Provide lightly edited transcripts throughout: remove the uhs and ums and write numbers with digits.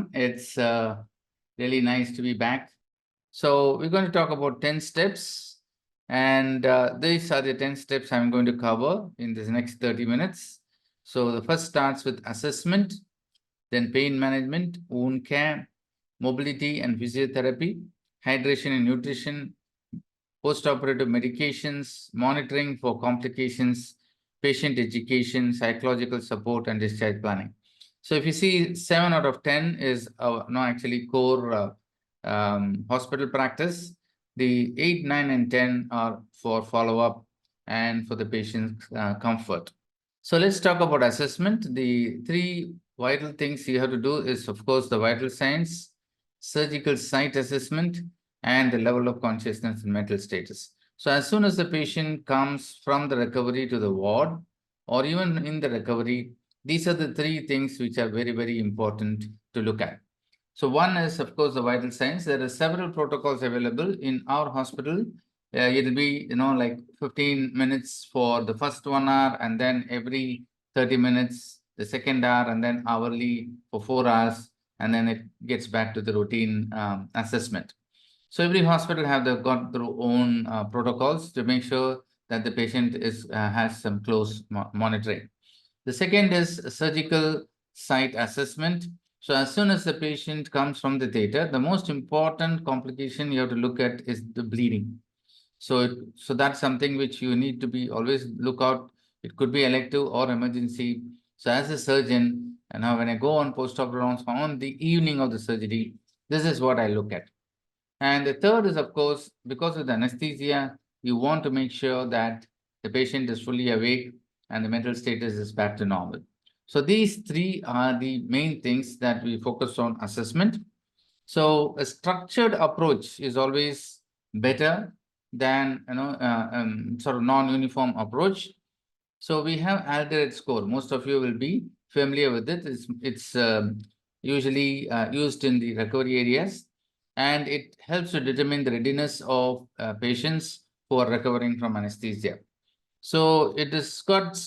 everyone. It's really nice to be back. So we're going to talk about 10 steps, and these are the 10 steps I'm going to cover in this next 30 minutes. So the first starts with assessment, then pain management, wound care, mobility and physiotherapy, hydration and nutrition, post-operative medications, monitoring for complications, patient education, psychological support, and discharge planning. So if you see 7 out of 10 is actually core hospital practice. The 8, 9, and 10 are for follow-up and for the patient's comfort. So let's talk about assessment. The 3 vital things you have to do is, of course, the vital signs, surgical site assessment, and the level of consciousness and mental status. So as soon as the patient comes from the recovery to the ward, or even in the recovery, these are the 3 things which are very, very important to look at. So one is, of course, the vital signs. There are several protocols available in our hospital. It'll be, like 15 minutes for the first 1 hour, and then every 30 minutes, the second hour, and then hourly for 4 hours, and then it gets back to the routine assessment. So every hospital have got their own protocols to make sure that the patient has some close monitoring. The second is surgical site assessment. So as soon as the patient comes from the theater, the most important complication you have to look at is the bleeding. So that's something which you need to be always look out. It could be elective or emergency. So as a surgeon, and now when I go on post-operative on the evening of the surgery, this is what I look at. And the third is, of course, because of the anesthesia, you want to make sure that the patient is fully awake and the mental status is back to normal. So these 3 are the main things that we focus on assessment. So a structured approach is always better than sort of non-uniform approach. So we have Alderete score. Most of you will be familiar with it. It's usually used in the recovery areas, and it helps to determine the readiness of patients who are recovering from anesthesia. So it has got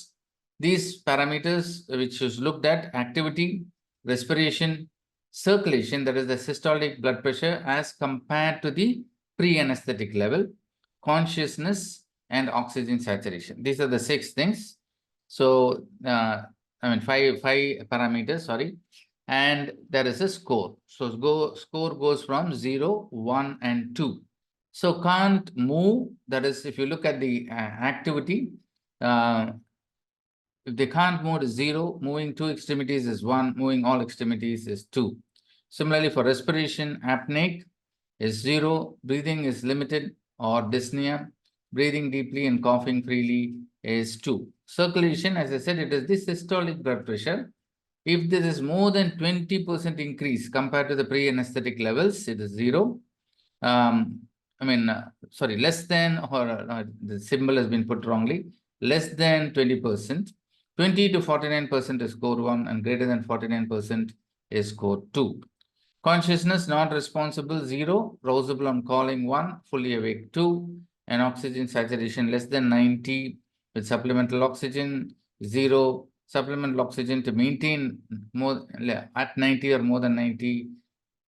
these parameters which is looked at: activity, respiration, circulation, that is the systolic blood pressure as compared to the pre-anesthetic level, consciousness, and oxygen saturation. These are the 6 things. So, five parameters, sorry. And there is a score. So score goes from 0, 1, and 2. So can't move, that is, if you look at the activity, if they can't move is 0, moving 2 extremities is 1, moving all extremities is 2. Similarly, for respiration, apneic is 0, breathing is limited or dyspnea, breathing deeply and coughing freely is 2. Circulation, as I said, it is the systolic blood pressure. If there is more than 20% increase compared to the pre-anesthetic levels, it is 0. Less than, or the symbol has been put wrongly, less than 20%. 20 to 49% is score 1, and greater than 49% is score 2. Consciousness not responsible 0, rousable on calling 1, fully awake 2, and oxygen saturation less than 90 with supplemental oxygen 0, supplemental oxygen to maintain more at 90 or more than 90,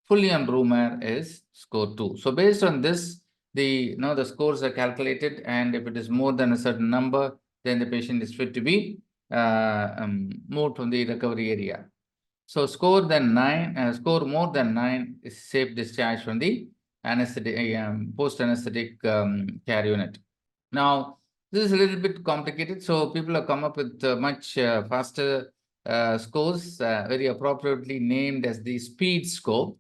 fully on room air is score 2. So based on this, the scores are calculated, and if it is more than a certain number, then the patient is fit to be moved from the recovery area. So score more than 9 is safe discharge from the anesthetic, post-anesthetic care unit. Now, this is a little bit complicated, so people have come up with much faster scores, very appropriately named as the SPEED score.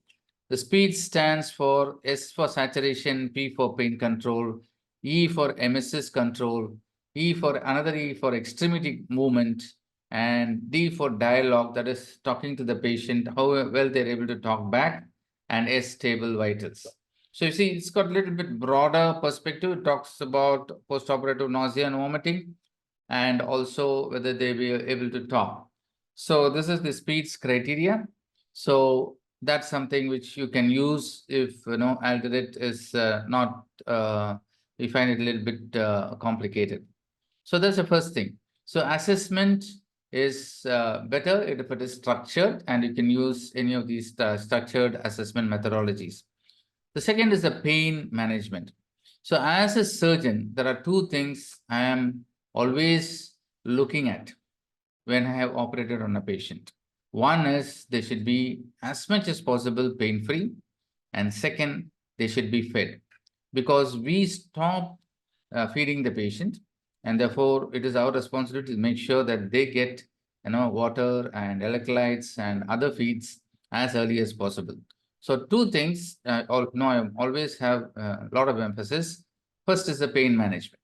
The SPEED stands for S for saturation, P for pain control, E for emesis control, E for extremity movement, and D for dialogue, that is talking to the patient, how well they're able to talk back, and S stable vitals. So you see, it's got a little bit broader perspective. It talks about post-operative nausea and vomiting, and also whether they be able to talk. So this is the SPEED's criteria. So that's something which you can use if Alderete is not. We find it a little bit complicated. So that's the first thing. So assessment is better if it is structured, and you can use any of these structured assessment methodologies. The second is the pain management. So as a surgeon, there are two things I am always looking at when I have operated on a patient. One is they should be as much as possible pain-free, and second, they should be fed, because we stop feeding the patient, and therefore it is our responsibility to make sure that they get water and electrolytes and other feeds as early as possible. So two things, I always have a lot of emphasis. First is the pain management.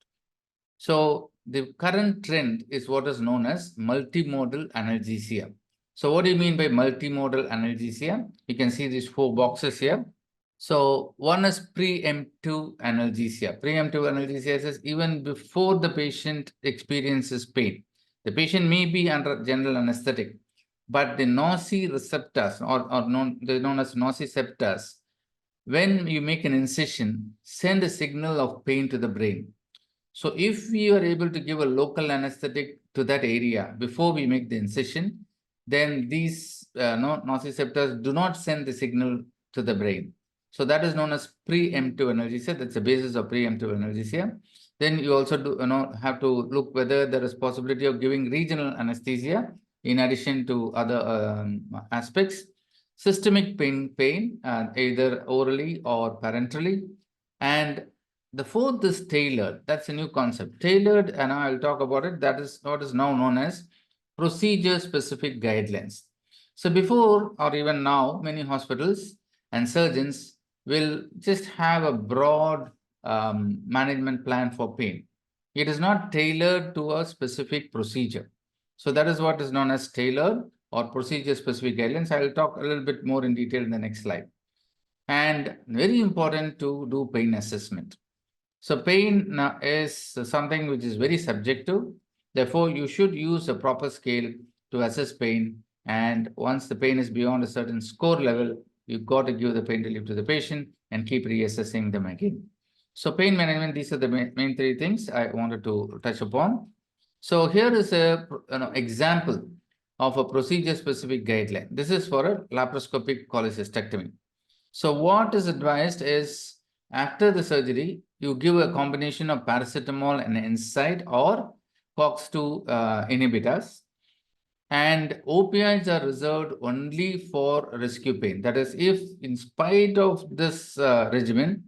So the current trend is what is known as multimodal analgesia. So what do you mean by multimodal analgesia? You can see these 4 boxes here. So one is preemptive analgesia. Preemptive analgesia says even before the patient experiences pain, the patient may be under general anesthetic, but the nociceptors they're known as nociceptors, when you make an incision, send a signal of pain to the brain. So if we are able to give a local anesthetic to that area before we make the incision, then these nociceptors do not send the signal to the brain. So that is known as preemptive analgesia. That's the basis of preemptive analgesia. Then you also have to look whether there is possibility of giving regional anesthesia in addition to other aspects. Systemic pain, either orally or parenterally. And the fourth is tailored. That's a new concept. Tailored, and I'll talk about it. That is what is now known as procedure-specific guidelines. So before or even now, many hospitals and surgeons will just have a broad management plan for pain. It is not tailored to a specific procedure. So that is what is known as tailored or procedure-specific guidelines. I will talk a little bit more in detail in the next slide. And very important to do pain assessment. So pain is something which is very subjective. Therefore, you should use a proper scale to assess pain. And once the pain is beyond a certain score level, you've got to give the pain relief to the patient and keep reassessing them again. So pain management, these are the main 3 things I wanted to touch upon. So here is a example of a procedure-specific guideline. This is for a laparoscopic cholecystectomy. So what is advised is, after the surgery, you give a combination of paracetamol and NSAID or COX-2 inhibitors. And opioids are reserved only for rescue pain. That is, if in spite of this regimen,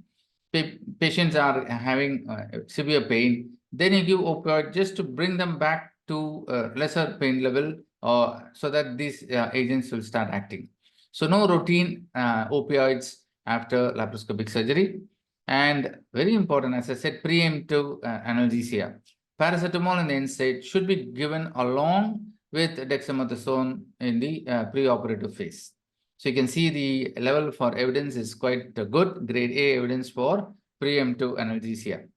patients are having severe pain, then you give opioid just to bring them back to lesser pain level, so that these agents will start acting. So no routine opioids after laparoscopic surgery. And very important, as I said, preemptive analgesia. Paracetamol and NSAID should be given along with dexamethasone in the preoperative phase. So you can see the level for evidence is quite good, grade A evidence for preemptive analgesia.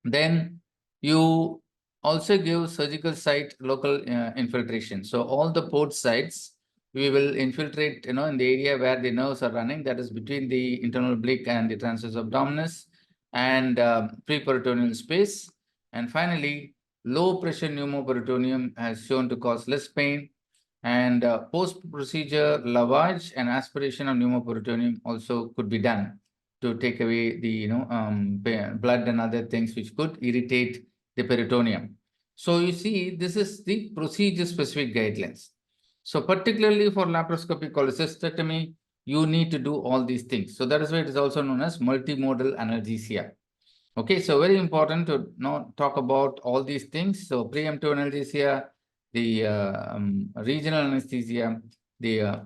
Then you also give surgical site local infiltration. So all the port sites, we will infiltrate, in the area where the nerves are running, that is between the internal oblique and the transverse abdominis, and preperitoneal space. And finally, low pressure pneumoperitoneum has shown to cause less pain. And post-procedure lavage and aspiration of pneumoperitoneum also could be done to take away the blood and other things which could irritate the peritoneum. So you see, this is the procedure-specific guidelines. So particularly for laparoscopic cholecystectomy, you need to do all these things. So that is why it is also known as multimodal analgesia. Okay, so very important to talk about all these things. So preemptive analgesia, the regional anesthesia, the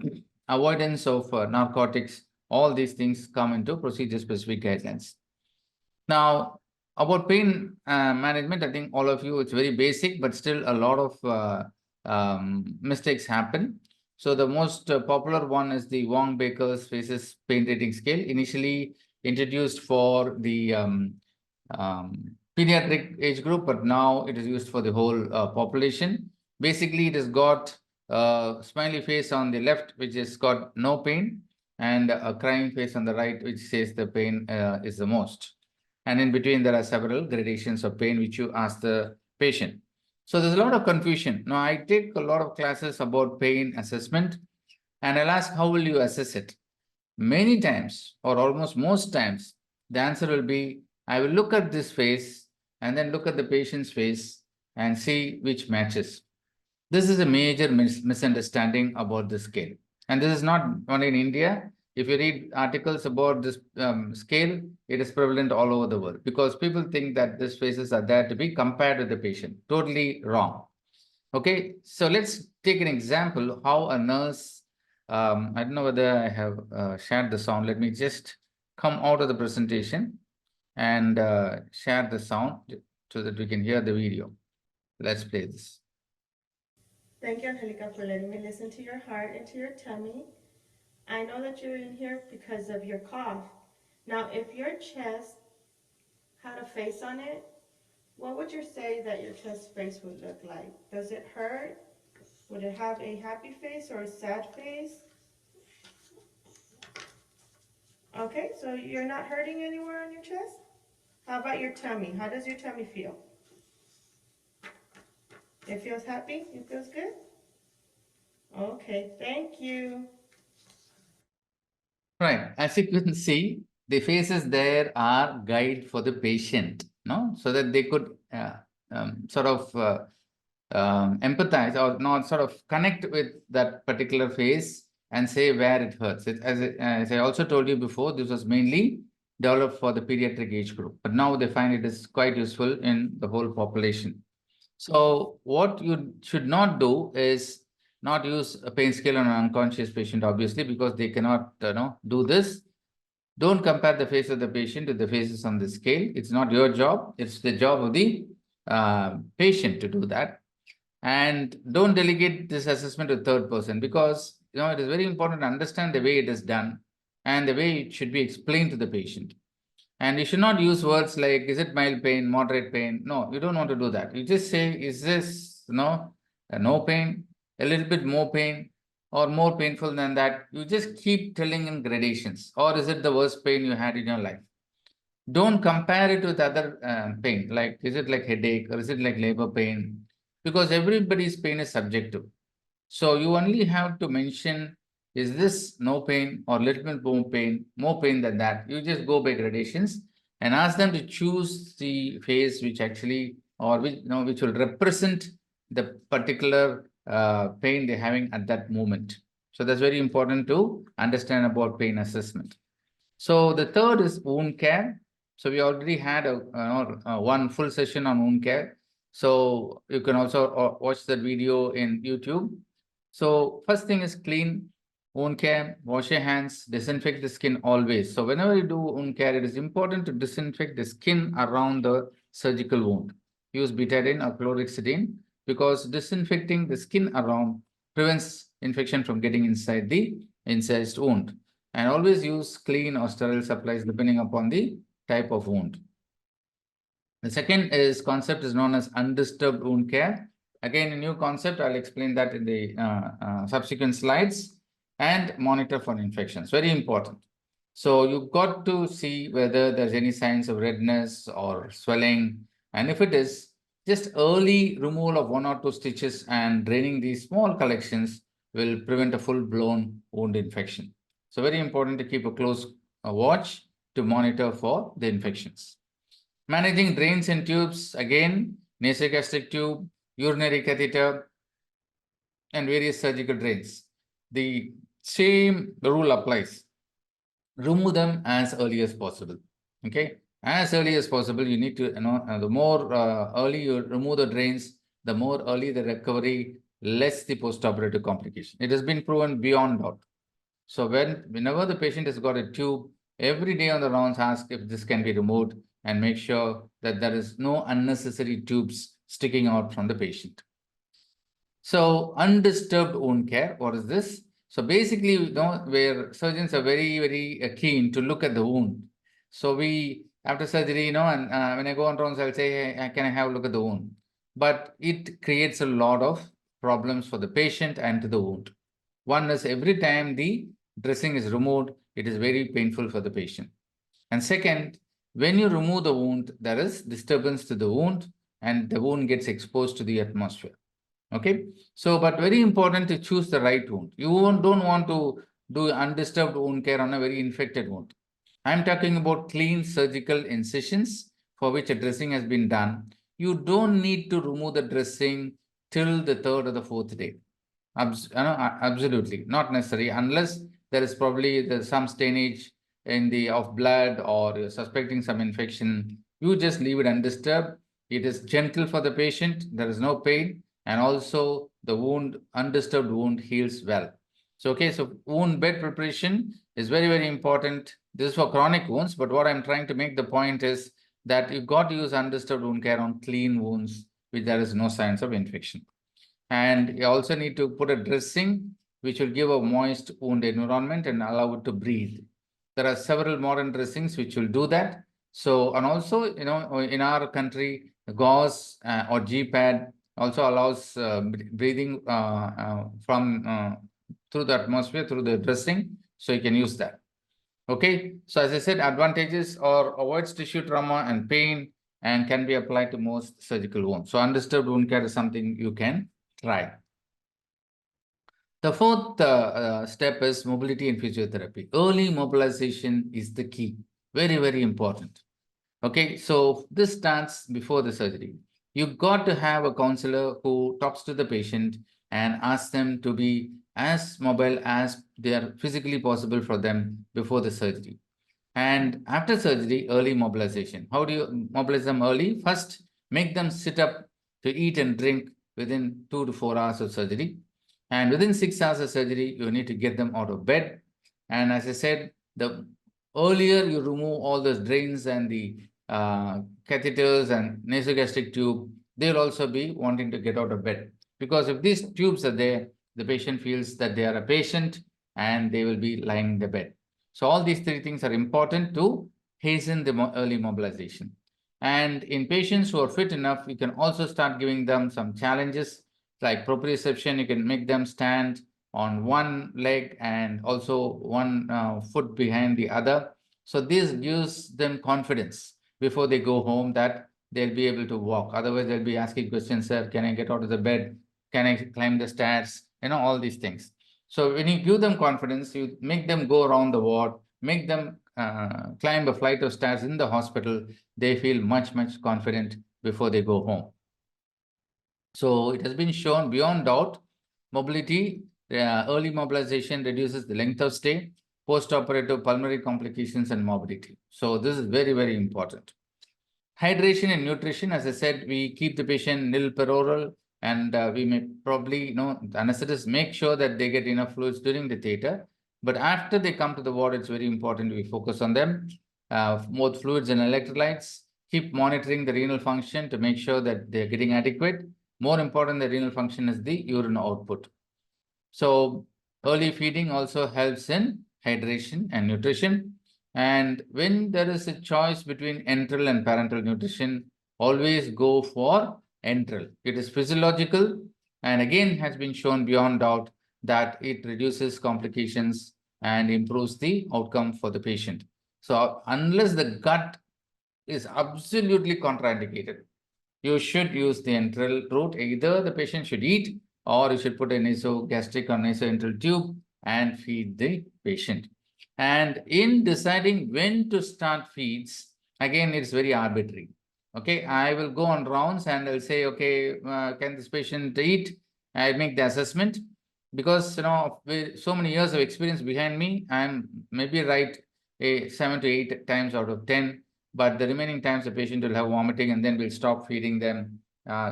avoidance of narcotics, all these things come into procedure-specific guidelines. Now, about pain management, I think all of you, it's very basic, but still a lot of mistakes happen. So the most popular one is the Wong-Baker's Faces Pain Rating Scale, initially introduced for the pediatric age group, but now it is used for the whole population. Basically, it has got a smiley face on the left, which has got no pain, and a crying face on the right, which says the pain is the most. And in between, there are several gradations of pain which you ask the patient. So there's a lot of confusion. Now, I take a lot of classes about pain assessment, and I'll ask, how will you assess it? Many times, or almost most times, the answer will be, I will look at this face and then look at the patient's face and see which matches. This is a major misunderstanding about the scale. And this is not only in India. If you read articles about this scale, it is prevalent all over the world because people think that these faces are there to be compared with the patient. Totally wrong. Okay, so let's take an example how a nurse, I don't know whether I have shared the sound. Let me just come out of the presentation and share the sound so that we can hear the video. Let's play this. Thank you, Angelica, for letting me listen to your heart and to your tummy. I know that you're in here because of your cough. Now, if your chest had a face on it, what would you say that your chest face would look like? Does it hurt? Would it have a happy face or a sad face? Okay, so you're not hurting anywhere on your chest? How about your tummy? How does your tummy feel? It feels happy? It feels good? Okay, thank you. Right. As you can see, the faces there are guide for the patient, no, so that they could sort of empathize or not sort of connect with that particular face and say where it hurts. As I also told you before, this was mainly developed for the pediatric age group, but now they find it is quite useful in the whole population. So what you should not do is not use a pain scale on an unconscious patient, obviously, because they cannot do this. Don't compare the face of the patient with the faces on the scale. It's not your job. It's the job of the patient to do that. And don't delegate this assessment to a third person because it is very important to understand the way it is done and the way it should be explained to the patient. And you should not use words like, is it mild pain, moderate pain? No, you don't want to do that. You just say, is this, no pain, a little bit more pain, or more painful than that? You just keep telling in gradations. Or is it the worst pain you had in your life? Don't compare it with other pain. Like, is it like headache or is it like labor pain? Because everybody's pain is subjective. So you only have to mention, is this no pain or little bit more pain than that? You just go by gradations and ask them to choose the phase which actually, or which will represent the particular pain they're having at that moment. So that's very important to understand about pain assessment. So the third is wound care. So we already had one full session on wound care. So you can also watch that video in YouTube. So first thing is clean wound care, wash your hands, disinfect the skin always. So whenever you do wound care, it is important to disinfect the skin around the surgical wound. Use betadine or chlorhexidine because disinfecting the skin around prevents infection from getting inside the incised wound. And always use clean or sterile supplies depending upon the type of wound. The second concept is known as undisturbed wound care. Again, a new concept. I'll explain that in the subsequent slides. And monitor for infections. Very important. So you've got to see whether there's any signs of redness or swelling. And if it is, just early removal of 1 or 2 stitches and draining these small collections will prevent a full-blown wound infection. So very important to keep a close watch to monitor for the infections. Managing drains and tubes, again, nasogastric tube, urinary catheter, and various surgical drains. The same rule applies. Remove them as early as possible. Okay, as early as possible. You need to, the more early you remove the drains, the more early the recovery, less the post-operative complication. It has been proven beyond doubt. So whenever the patient has got a tube, every day on the rounds, ask if this can be removed and make sure that there is no unnecessary tubes sticking out from the patient. So undisturbed wound care, what is this? So basically, where surgeons are very, very keen to look at the wound. So after surgery, and when I go on rounds, I'll say, hey, can I have a look at the wound? But it creates a lot of problems for the patient and to the wound. One is every time the dressing is removed, it is very painful for the patient. And second, when you remove the wound, there is disturbance to the wound and the wound gets exposed to the atmosphere. Okay, so but very important to choose the right wound. You don't want to do undisturbed wound care on a very infected wound. I'm talking about clean surgical incisions for which a dressing has been done. You don't need to remove the dressing till the third or the fourth day. Absolutely not necessary, unless there is probably some stainage in the of blood, or you're suspecting some infection. You just leave it undisturbed. It is gentle for the patient. There is no pain, and also the wound, undisturbed wound, heals well. So okay, so wound bed preparation is very, very important. This is for chronic wounds, but what I'm trying to make the point is that you've got to use undisturbed wound care on clean wounds which there is no signs of infection. And you also need to put a dressing which will give a moist wound environment and allow it to breathe. There are several modern dressings which will do that. So, and also, in our country, gauze or G-pad also allows breathing from through the atmosphere, through the dressing. So you can use that. Okay, so as I said, advantages are avoids tissue trauma and pain and can be applied to most surgical wounds. So undisturbed wound care is something you can try. The fourth step is mobility and physiotherapy. Early mobilization is the key. Very, very important. Okay, so this starts before the surgery. You've got to have a counselor who talks to the patient and asks them to be as mobile as they are physically possible for them before the surgery. And after surgery, early mobilization. How do you mobilize them early? First, make them sit up to eat and drink within 2 to 4 hours of surgery. And within 6 hours of surgery, you need to get them out of bed. And as I said, the earlier you remove all those drains and the catheters and nasogastric tube, they'll also be wanting to get out of bed. Because if these tubes are there, the patient feels that they are a patient and they will be lying in the bed. So all these three things are important to hasten the early mobilization. And in patients who are fit enough, you can also start giving them some challenges like proprioception. You can make them stand on one leg and also one foot behind the other. So this gives them confidence before they go home that they'll be able to walk. Otherwise, they'll be asking questions, sir, can I get out of the bed? Can I climb the stairs? All these things. So when you give them confidence, you make them go around the ward, make them climb a flight of stairs in the hospital, they feel much, much confident before they go home. So it has been shown beyond doubt, mobility, early mobilization reduces the length of stay, post-operative pulmonary complications and morbidity. So this is very, very important. Hydration and nutrition, as I said, we keep the patient nil per oral, and we may probably, the anesthetists make sure that they get enough fluids during the theater. But after they come to the ward, it's very important we focus on them, both fluids and electrolytes. Keep monitoring the renal function to make sure that they're getting adequate. More important than renal function is the urine output. So early feeding also helps in hydration and nutrition. And when there is a choice between enteral and parenteral nutrition, always go for enteral. It is physiological and again has been shown beyond doubt that it reduces complications and improves the outcome for the patient. So unless the gut is absolutely contraindicated, you should use the enteral route. Either the patient should eat or you should put a nasogastric or nasoenteral tube and feed the patient. And in deciding when to start feeds, again, it's very arbitrary. Okay, I will go on rounds and I'll say, okay, can this patient eat? I make the assessment because, with so many years of experience behind me, I'm maybe right 7 to 8 times out of 10. But the remaining times the patient will have vomiting and then we'll stop feeding them,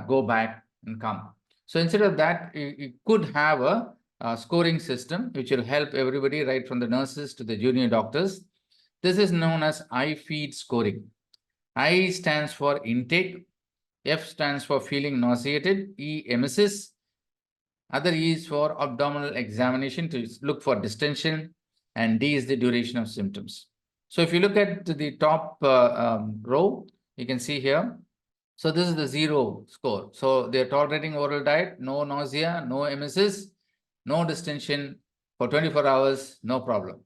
go back and come. So instead of that, you could have a scoring system which will help everybody right from the nurses to the junior doctors. This is known as I-FEED scoring. I stands for intake, F stands for feeling nauseated, E emesis, other E is for abdominal examination to look for distension, and D is the duration of symptoms. So if you look at the top row, you can see here. So this is the 0 score. So they're tolerating oral diet, no nausea, no emesis, no distension for 24 hours, no problem.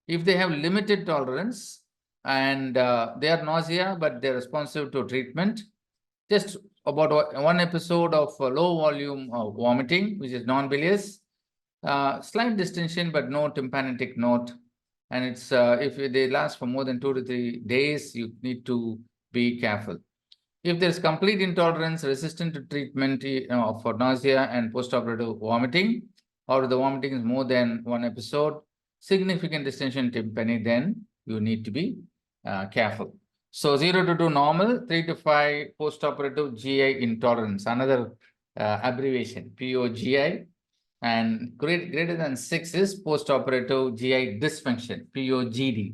If they have limited tolerance and they are nausea, but they're responsive to treatment, just about one episode of low volume vomiting, which is non-bilious, slight distension, but no tympanic note. And it's if they last for more than 2 to 3 days, you need to be careful. If there's complete intolerance resistant to treatment for nausea and postoperative vomiting, or the vomiting is more than one episode, significant distension tympani, then you need to be careful. So 0 to 2 normal, 3 to 5 postoperative GI intolerance, another abbreviation, POGI, and greater than 6 is postoperative GI dysfunction, POGD.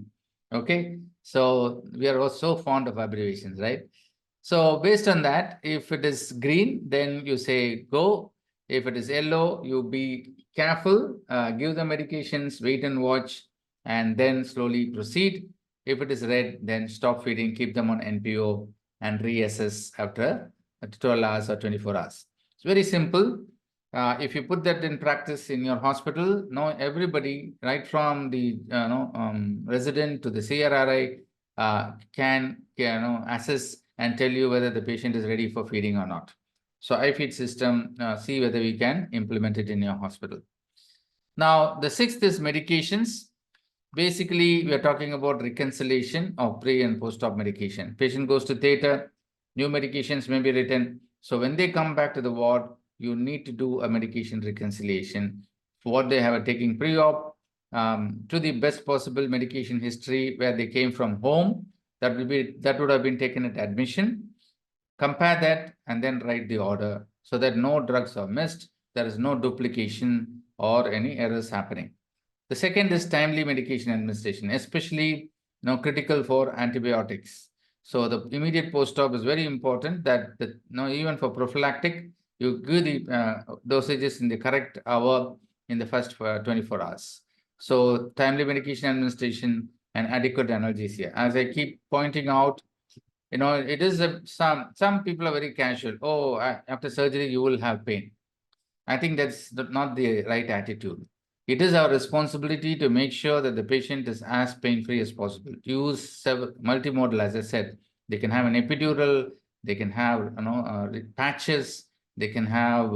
Okay, so we are also fond of abbreviations, right? So based on that, if it is green, then you say go. If it is yellow, you be careful, give the medications, wait and watch, and then slowly proceed. If it is red, then stop feeding, keep them on NPO and reassess after 12 hours or 24 hours. It's very simple. If you put that in practice in your hospital, now everybody, right from the resident to the CRRI, can assess and tell you whether the patient is ready for feeding or not. So iFeed system, see whether we can implement it in your hospital. Now, the sixth is medications. Basically, we are talking about reconciliation of pre and post-op medication. Patient goes to theater, new medications may be written. So when they come back to the ward, you need to do a medication reconciliation for what they have taken pre-op, to the best possible medication history where they came from home. That would have been taken at admission. Compare that and then write the order so that no drugs are missed, there is no duplication or any errors happening. The second is timely medication administration, especially critical for antibiotics. So the immediate post-op is very important that even for prophylactic, you give the dosages in the correct hour in the first 24 hours. So timely medication administration and adequate analgesia. As I keep pointing out, it is some people are very casual. Oh, after surgery, you will have pain. I think that's not the right attitude. It is our responsibility to make sure that the patient is as pain-free as possible. Use several multimodal, as I said. They can have an epidural, they can have patches, they can have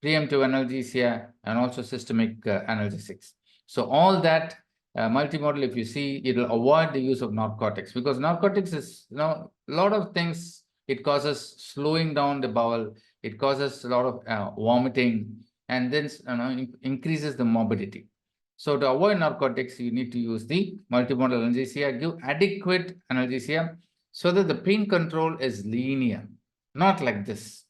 preemptive analgesia, and also systemic analgesics. So all that multimodal, if you see, it will avoid the use of narcotics, because narcotics is a lot of things. It causes slowing down the bowel, it causes a lot of vomiting, and then increases the morbidity. So to avoid narcotics, you need to use the multimodal analgesia, give adequate analgesia so that the pain control is linear, not like this.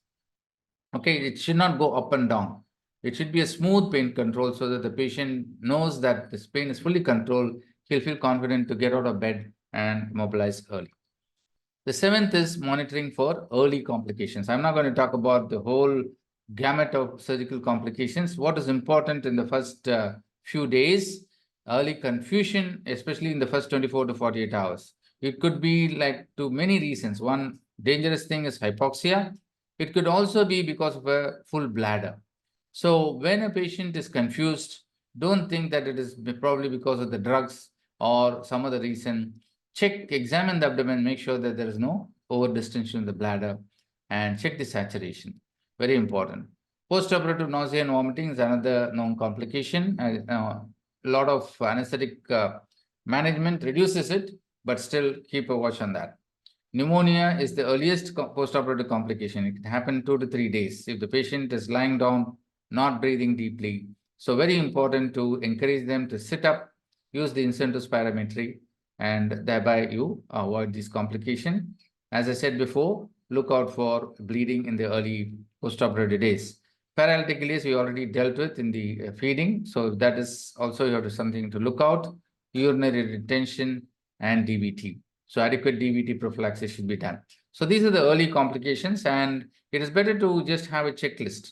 Okay, it should not go up and down. It should be a smooth pain control so that the patient knows that this pain is fully controlled. He'll feel confident to get out of bed and mobilize early. The seventh is monitoring for early complications. I'm not going to talk about the whole gamut of surgical complications. What is important in the first few days, early confusion, especially in the first 24 to 48 hours. It could be like to many reasons. One dangerous thing is hypoxia. It could also be because of a full bladder. So when a patient is confused, don't think that it is probably because of the drugs or some other reason. Check, examine the abdomen, make sure that there is no overdistension in the bladder, and check the saturation. Very important. Postoperative nausea and vomiting is another known complication. A lot of anesthetic management reduces it, but still keep a watch on that. Pneumonia is the earliest postoperative complication. It can happen 2 to 3 days if the patient is lying down, not breathing deeply. So very important to encourage them to sit up, use the incentive spirometry, and thereby you avoid this complication. As I said before, look out for bleeding in the early postoperative days. Paralytic ileus we already dealt with in the feeding, so that is also you have something to look out. Urinary retention and DVT. So adequate DVT prophylaxis should be done. So these are the early complications, and it is better to just have a checklist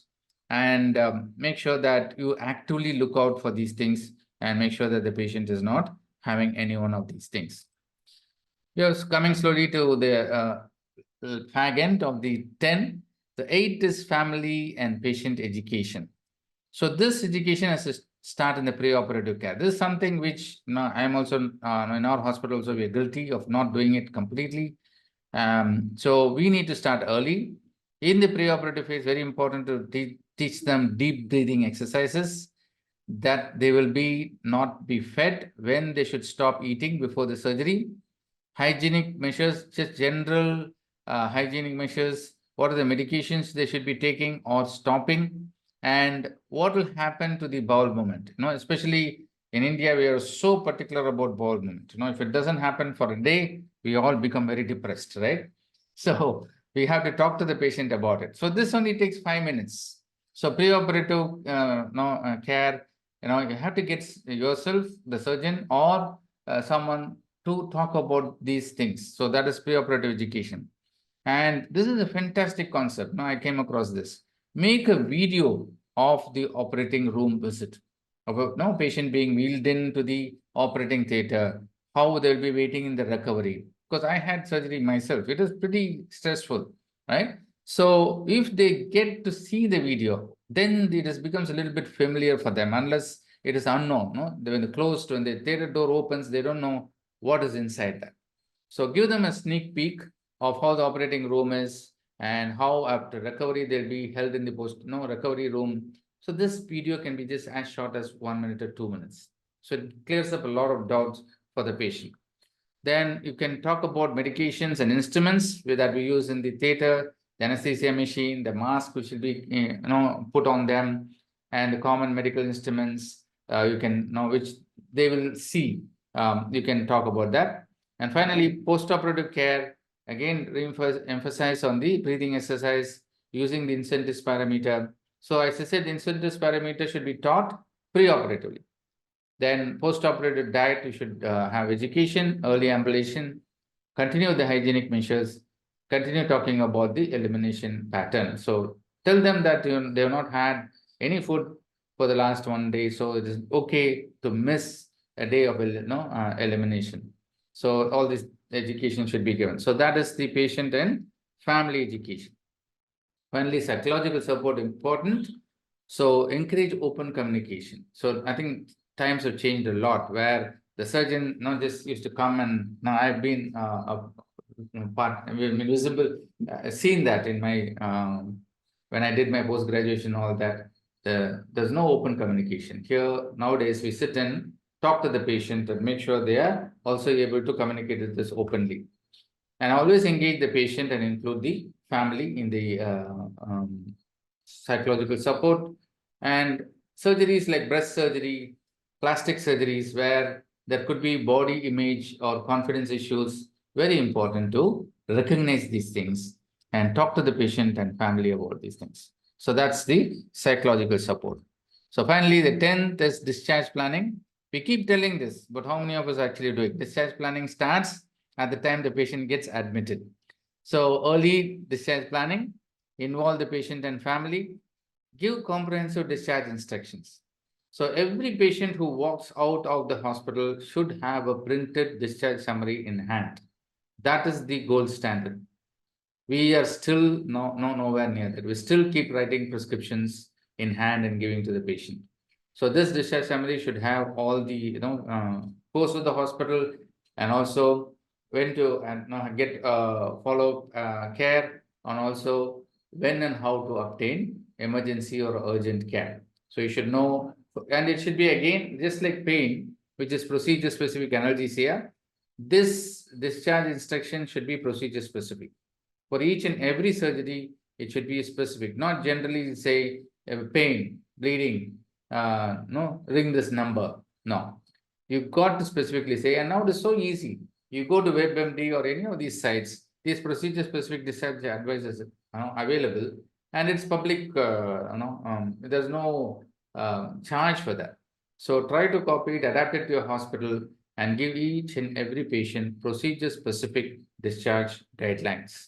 and make sure that you actively look out for these things and make sure that the patient is not having any one of these things. Yes, coming slowly to the fag end of the 10. The 8 is family and patient education. So this education has to start in the preoperative care. This is something which I am also in our hospital also we are guilty of not doing it completely. So we need to start early. In the preoperative phase, very important to teach them deep breathing exercises, that they will not be fed, when they should stop eating before the surgery. Hygienic measures, just general hygienic measures, what are the medications they should be taking or stopping, and what will happen to the bowel movement. Especially in India, we are so particular about bowel movement. If it doesn't happen for a day, we all become very depressed, right? So we have to talk to the patient about it. So this only takes 5 minutes. So preoperative care, you have to get yourself, the surgeon, or someone to talk about these things. So that is preoperative education. And this is a fantastic concept. Now I came across this. Make a video of the operating room visit. About patient being wheeled into the operating theater, how they'll be waiting in the recovery. Because I had surgery myself. It is pretty stressful, right? So if they get to see the video, then it becomes a little bit familiar for them, unless it is unknown. When the theater door opens, they don't know what is inside that. So give them a sneak peek of how the operating room is, and how after recovery they'll be held in the recovery room. So this video can be just as short as 1 minute or 2 minutes. So it clears up a lot of doubts for the patient. Then you can talk about medications and instruments that we use in the theater, the anesthesia machine, the mask which will be put on them, and the common medical instruments you can which they will see. You can talk about that. And finally, post-operative care, again, emphasize on the breathing exercise using the incentives parameter. So as I said, the incentives parameter should be taught preoperatively. Then post-operative diet, you should have education, early ambulation, continue the hygienic measures, continue talking about the elimination pattern. So tell them that they have not had any food for the last 1 day, so it is okay to miss a day of elimination. So all this education should be given. So that is the patient and family education. Finally, psychological support important. So encourage open communication. So I think times have changed a lot, where the surgeon not just used to come, and now I've been visible, seen that in my when I did my post graduation, all that. There's no open communication here nowadays. We sit and talk to the patient and make sure they are also able to communicate with this openly. And always engage the patient and include the family in the psychological support. And surgeries like breast surgery, plastic surgeries, where there could be body image or confidence issues, very important to recognize these things and talk to the patient and family about these things. So that's the psychological support. So finally, the 10th is discharge planning. We keep telling this, but how many of us actually do it? Discharge planning starts at the time the patient gets admitted. So early discharge planning, involve the patient and family, give comprehensive discharge instructions. So every patient who walks out of the hospital should have a printed discharge summary in hand. That is the gold standard. We are still nowhere near that. We still keep writing prescriptions in hand and giving to the patient. So this discharge summary should have all the course of the hospital, and also when to get follow-up care, and also when and how to obtain emergency or urgent care. So you should know, and it should be again just like pain, which is procedure specific analgesia. This discharge instruction should be procedure specific. For each and every surgery, it should be specific, not generally say pain, bleeding, ring this number. No, you've got to specifically say, and now it is so easy. You go to WebMD or any of these sites, these procedure specific discharge advices are available, and it's public, there's no charge for that. So try to copy it, adapt it to your hospital, and give each and every patient procedure specific discharge guidelines.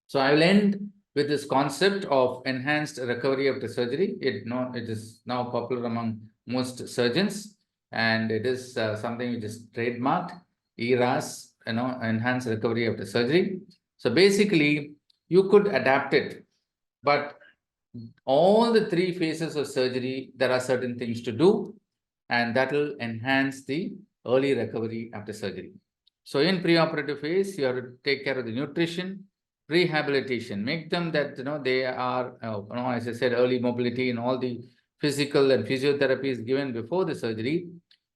So I will end with this concept of enhanced recovery after surgery. It is now popular among most surgeons, and it is something which is trademarked, ERAS, enhanced recovery after surgery. So basically, you could adapt it, but all the 3 phases of surgery, there are certain things to do, and that will enhance the early recovery after surgery. So in preoperative phase, you have to take care of the nutrition, rehabilitation, make them that, they are, as I said, early mobility and all the physical and physiotherapy is given before the surgery,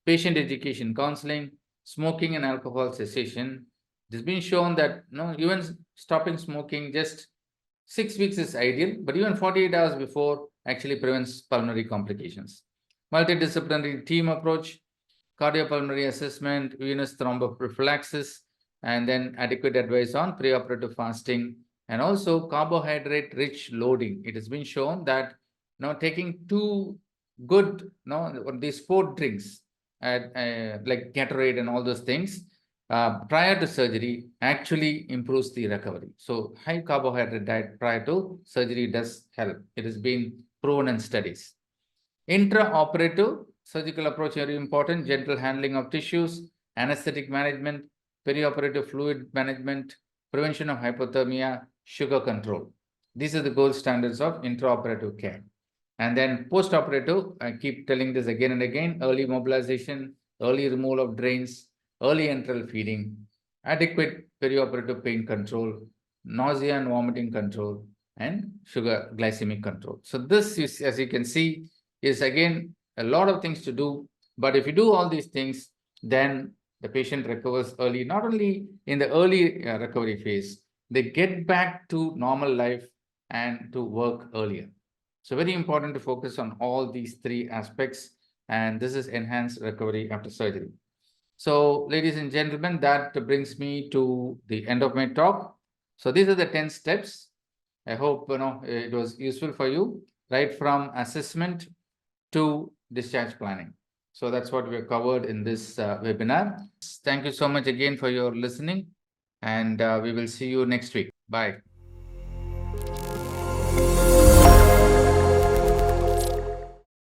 patient education, counseling, smoking and alcohol cessation. It has been shown that, even stopping smoking just 6 weeks is ideal, but even 48 hours before actually prevents pulmonary complications. Multidisciplinary team approach, cardiopulmonary assessment, venous thromboprophylaxis, and then adequate advice on preoperative fasting and also carbohydrate-rich loading. It has been shown that taking two good these sport drinks like Gatorade and all those things prior to surgery actually improves the recovery. So high carbohydrate diet prior to surgery does help. It has been proven in studies. Intraoperative surgical approach very important, gentle handling of tissues, anesthetic management, perioperative fluid management, prevention of hypothermia, sugar control. These are the gold standards of intraoperative care. And then post-operative, I keep telling this again and again, early mobilization, early removal of drains, early enteral feeding, adequate perioperative pain control, nausea and vomiting control, and sugar glycemic control. So this is, as you can see, is again a lot of things to do. But if you do all these things, then the patient recovers early, not only in the early recovery phase, they get back to normal life and to work earlier. So very important to focus on all these three aspects, and this is enhanced recovery after surgery. So ladies and gentlemen, that brings me to the end of my talk. So these are the 10 steps. I hope it was useful for you, right from assessment to discharge planning. So that's what we have covered in this webinar. Thank you so much again for your listening, and we will see you next week. Bye.